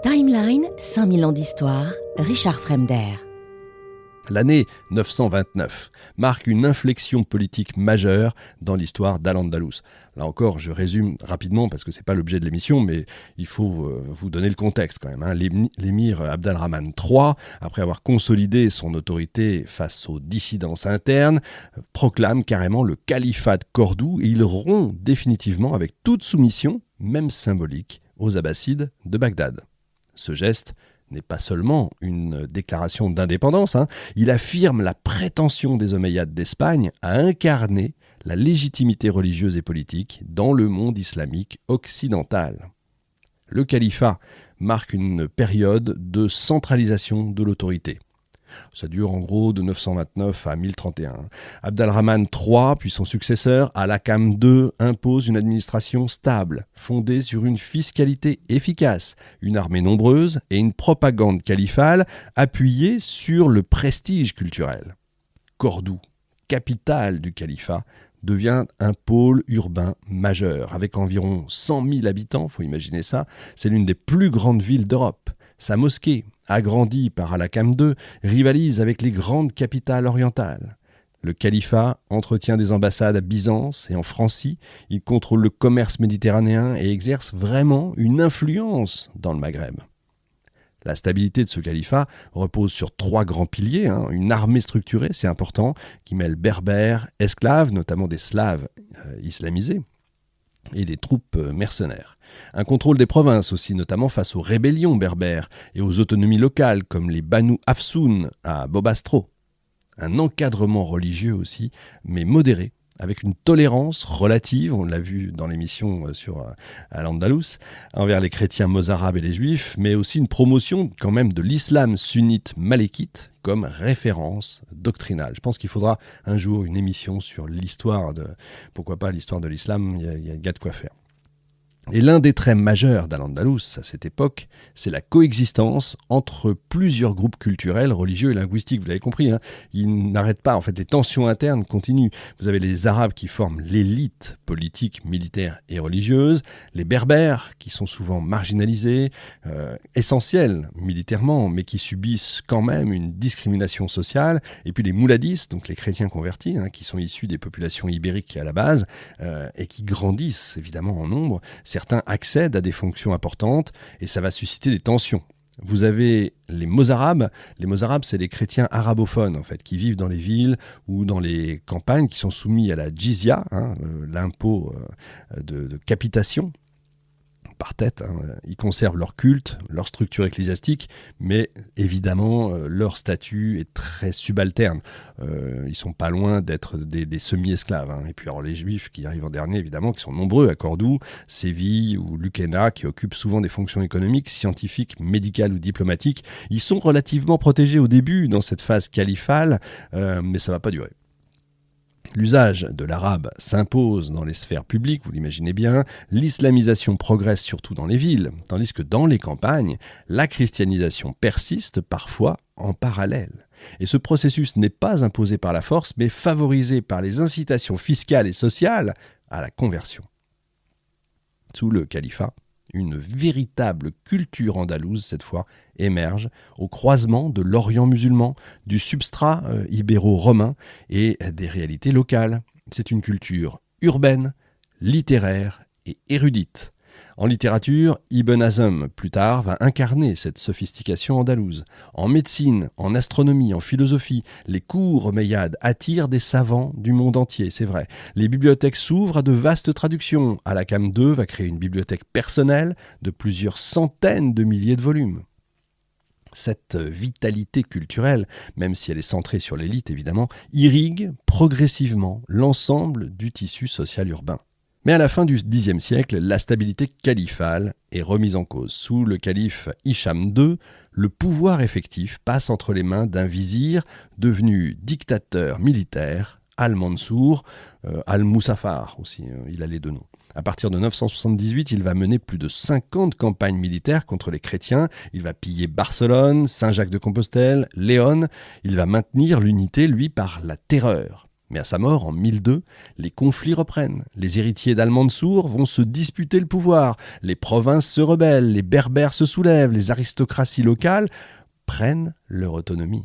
Timeline, 5000 ans d'histoire, Richard Fremder. L'année 929 marque une inflexion politique majeure dans l'histoire d'Al-Andalus. Là encore, je résume rapidement parce que ce n'est pas l'objet de l'émission, mais il faut vous donner le contexte quand même. L'émir Abd al-Rahman III, après avoir consolidé son autorité face aux dissidences internes, proclame carrément le califat de Cordoue et il rompt définitivement avec toute soumission, même symbolique, aux Abbassides de Bagdad. Ce geste n'est pas seulement une déclaration d'indépendance, il affirme la prétention des Omeyyades d'Espagne à incarner la légitimité religieuse et politique dans le monde islamique occidental. Le califat marque une période de centralisation de l'autorité. Ça dure en gros de 929 à 1031. Abd al-Rahman III, puis son successeur, Al-Hakam II, impose une administration stable, fondée sur une fiscalité efficace, une armée nombreuse et une propagande califale appuyée sur le prestige culturel. Cordoue, capitale du califat, devient un pôle urbain majeur. Avec environ 100 000 habitants, il faut imaginer ça, c'est l'une des plus grandes villes d'Europe. Sa mosquée, agrandie par Al-Hakam II, rivalise avec les grandes capitales orientales. Le califat entretient des ambassades à Byzance et en Francie. Il contrôle le commerce méditerranéen et exerce vraiment une influence dans le Maghreb. La stabilité de ce califat repose sur 3 grands piliers. Une armée structurée, c'est important, qui mêle berbères, esclaves, notamment des slaves islamisés, et des troupes mercenaires. Un contrôle des provinces aussi, notamment face aux rébellions berbères et aux autonomies locales comme les Banu Afsoun à Bobastro. Un encadrement religieux aussi, mais modéré, avec une tolérance relative, on l'a vu dans l'émission sur Al-Andalus, envers les chrétiens mozarabes et les juifs, mais aussi une promotion quand même de l'islam sunnite malékite comme référence doctrinale. Je pense qu'il faudra un jour une émission sur l'histoire pourquoi pas l'histoire de l'islam, il y a de quoi faire. Et l'un des traits majeurs d'Al-Andalus à cette époque, c'est la coexistence entre plusieurs groupes culturels, religieux et linguistiques. Vous l'avez compris, ils n'arrêtent pas. En fait, les tensions internes continuent. Vous avez les Arabes qui forment l'élite politique, militaire et religieuse, les Berbères qui sont souvent marginalisés, essentiels militairement, mais qui subissent quand même une discrimination sociale, et puis les Mouladis, donc les chrétiens convertis, qui sont issus des populations ibériques à la base, et qui grandissent évidemment en nombre. Certains accèdent à des fonctions importantes et ça va susciter des tensions. Vous avez les Mozarabes. Les Mozarabes, c'est les chrétiens arabophones en fait, qui vivent dans les villes ou dans les campagnes, qui sont soumis à la jizya, l'impôt de capitation par tête. Ils conservent leur culte, leur structure ecclésiastique, mais évidemment, leur statut est très subalterne. Ils sont pas loin d'être des semi-esclaves. Et puis alors les Juifs qui arrivent en dernier, évidemment, qui sont nombreux à Cordoue, Séville ou Lucena, qui occupent souvent des fonctions économiques, scientifiques, médicales ou diplomatiques. Ils sont relativement protégés au début dans cette phase califale, mais ça va pas durer. L'usage de l'arabe s'impose dans les sphères publiques, vous l'imaginez bien, l'islamisation progresse surtout dans les villes, tandis que dans les campagnes, la christianisation persiste parfois en parallèle. Et ce processus n'est pas imposé par la force, mais favorisé par les incitations fiscales et sociales à la conversion. Sous le califat, une véritable culture andalouse, cette fois, émerge au croisement de l'Orient musulman, du substrat ibéro-romain et des réalités locales. C'est une culture urbaine, littéraire et érudite. En littérature, Ibn Hazm, plus tard, va incarner cette sophistication andalouse. En médecine, en astronomie, en philosophie, les cours omeyyades attirent des savants du monde entier, c'est vrai. Les bibliothèques s'ouvrent à de vastes traductions. Al-Hakam II va créer une bibliothèque personnelle de plusieurs centaines de milliers de volumes. Cette vitalité culturelle, même si elle est centrée sur l'élite évidemment, irrigue progressivement l'ensemble du tissu social urbain. Mais à la fin du Xe siècle, la stabilité califale est remise en cause. Sous le calife Hicham II, le pouvoir effectif passe entre les mains d'un vizir devenu dictateur militaire, Al-Mansour, Al-Musaffar aussi, il a les 2 noms. À partir de 978, il va mener plus de 50 campagnes militaires contre les chrétiens. Il va piller Barcelone, Saint-Jacques-de-Compostelle, Léon. Il va maintenir l'unité, lui, par la terreur. Mais à sa mort, en 1002, les conflits reprennent. Les héritiers d'Al-Mansour vont se disputer le pouvoir. Les provinces se rebellent, les berbères se soulèvent, les aristocraties locales prennent leur autonomie.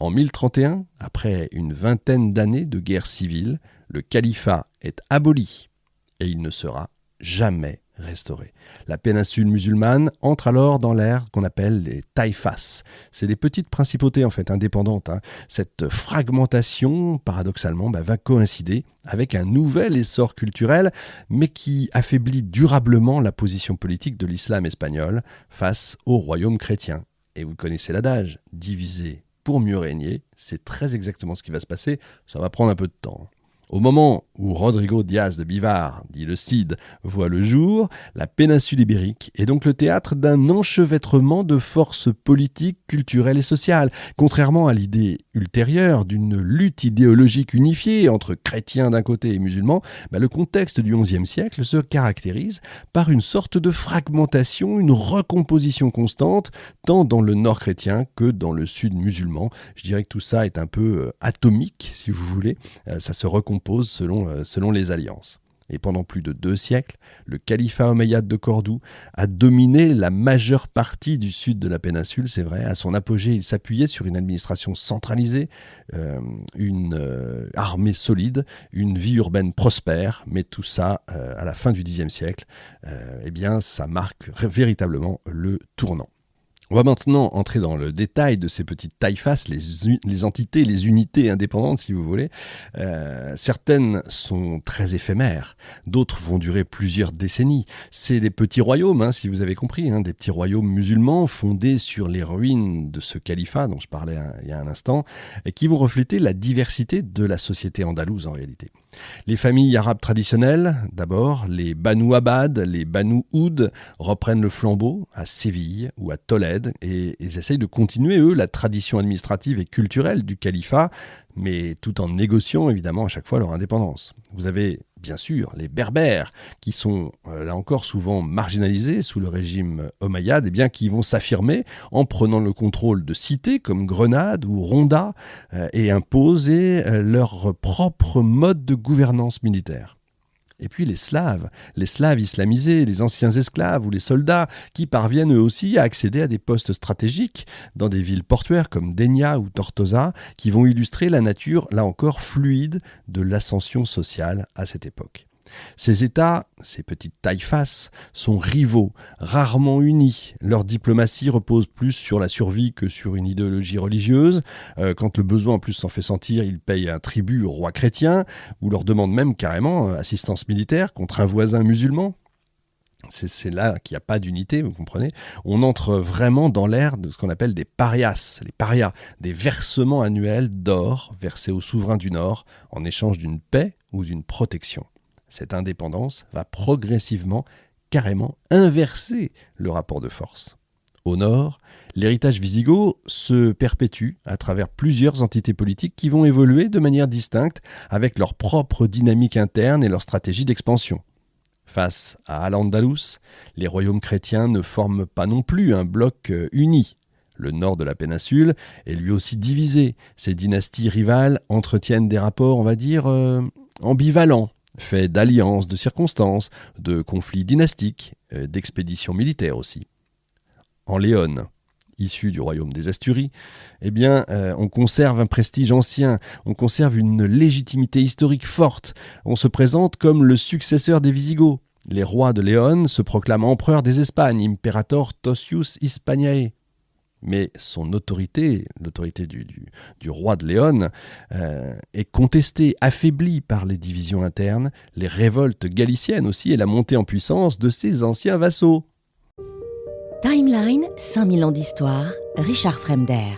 En 1031, après une vingtaine d'années de guerre civile, le califat est aboli et il ne sera jamais restauré. La péninsule musulmane entre alors dans l'ère qu'on appelle les taïfas. C'est des petites principautés en fait indépendantes. Cette fragmentation, paradoxalement, va coïncider avec un nouvel essor culturel, mais qui affaiblit durablement la position politique de l'islam espagnol face au royaume chrétien. Et vous connaissez l'adage, diviser pour mieux régner, c'est très exactement ce qui va se passer, ça va prendre un peu de temps. Au moment où Rodrigo Diaz de Bivar, dit le Cid, voit le jour, la péninsule ibérique est donc le théâtre d'un enchevêtrement de forces politiques, culturelles et sociales. Contrairement à l'idée ultérieure d'une lutte idéologique unifiée entre chrétiens d'un côté et musulmans, le contexte du XIe siècle se caractérise par une sorte de fragmentation, une recomposition constante, tant dans le nord chrétien que dans le sud musulman. Je dirais que tout ça est un peu atomique, si vous voulez. Ça se recompose selon les alliances. Et pendant plus de 2 siècles, le califat omeyyade de Cordoue a dominé la majeure partie du sud de la péninsule, c'est vrai. À son apogée, il s'appuyait sur une administration centralisée, une armée solide, une vie urbaine prospère, mais tout ça, à la fin du Xe siècle, ça marque véritablement le tournant. On va maintenant entrer dans le détail de ces petites taïfas, les entités, les unités indépendantes, si vous voulez. Certaines sont très éphémères, d'autres vont durer plusieurs décennies. C'est des petits royaumes, si vous avez compris, des petits royaumes musulmans fondés sur les ruines de ce califat dont je parlais il y a un instant, et qui vont refléter la diversité de la société andalouse en réalité. Les familles arabes traditionnelles, d'abord, les Banu Abbad, les Banu Oud, reprennent le flambeau à Séville ou à Tolède et ils essayent de continuer, eux, la tradition administrative et culturelle du califat, mais tout en négociant évidemment à chaque fois leur indépendance. Vous avez bien sûr les Berbères qui sont là encore souvent marginalisés sous le régime omeyyade, qui vont s'affirmer en prenant le contrôle de cités comme Grenade ou Ronda et imposer leur propre mode de gouvernance militaire. Et puis les Slaves islamisés, les anciens esclaves ou les soldats qui parviennent eux aussi à accéder à des postes stratégiques dans des villes portuaires comme Denia ou Tortosa, qui vont illustrer la nature, là encore, fluide de l'ascension sociale à cette époque. Ces États, ces petites taïfas, sont rivaux, rarement unis. Leur diplomatie repose plus sur la survie que sur une idéologie religieuse. Quand le besoin en plus s'en fait sentir, ils payent un tribut au roi chrétien ou leur demandent même carrément assistance militaire contre un voisin musulman. C'est là qu'il n'y a pas d'unité, vous comprenez. On entre vraiment dans l'ère de ce qu'on appelle des parias, les parias, des versements annuels d'or versés aux souverains du Nord en échange d'une paix ou d'une protection. Cette indépendance va progressivement, carrément, inverser le rapport de force. Au nord, l'héritage wisigoth se perpétue à travers plusieurs entités politiques qui vont évoluer de manière distincte avec leur propre dynamique interne et leur stratégie d'expansion. Face à Al-Andalus, les royaumes chrétiens ne forment pas non plus un bloc uni. Le nord de la péninsule est lui aussi divisé. Ces dynasties rivales entretiennent des rapports, on va dire, ambivalents, fait d'alliances, de circonstances, de conflits dynastiques, d'expéditions militaires aussi. En Léon, issu du royaume des Asturies, on conserve un prestige ancien, on conserve une légitimité historique forte, on se présente comme le successeur des Visigoths. Les rois de Léon se proclament empereurs des Espagnes, Imperator Tosius Hispaniae. Mais son autorité, l'autorité du roi de Léon, est contestée, affaiblie par les divisions internes, les révoltes galiciennes aussi et la montée en puissance de ses anciens vassaux. Timeline, 5000 ans d'histoire, Richard Fremder.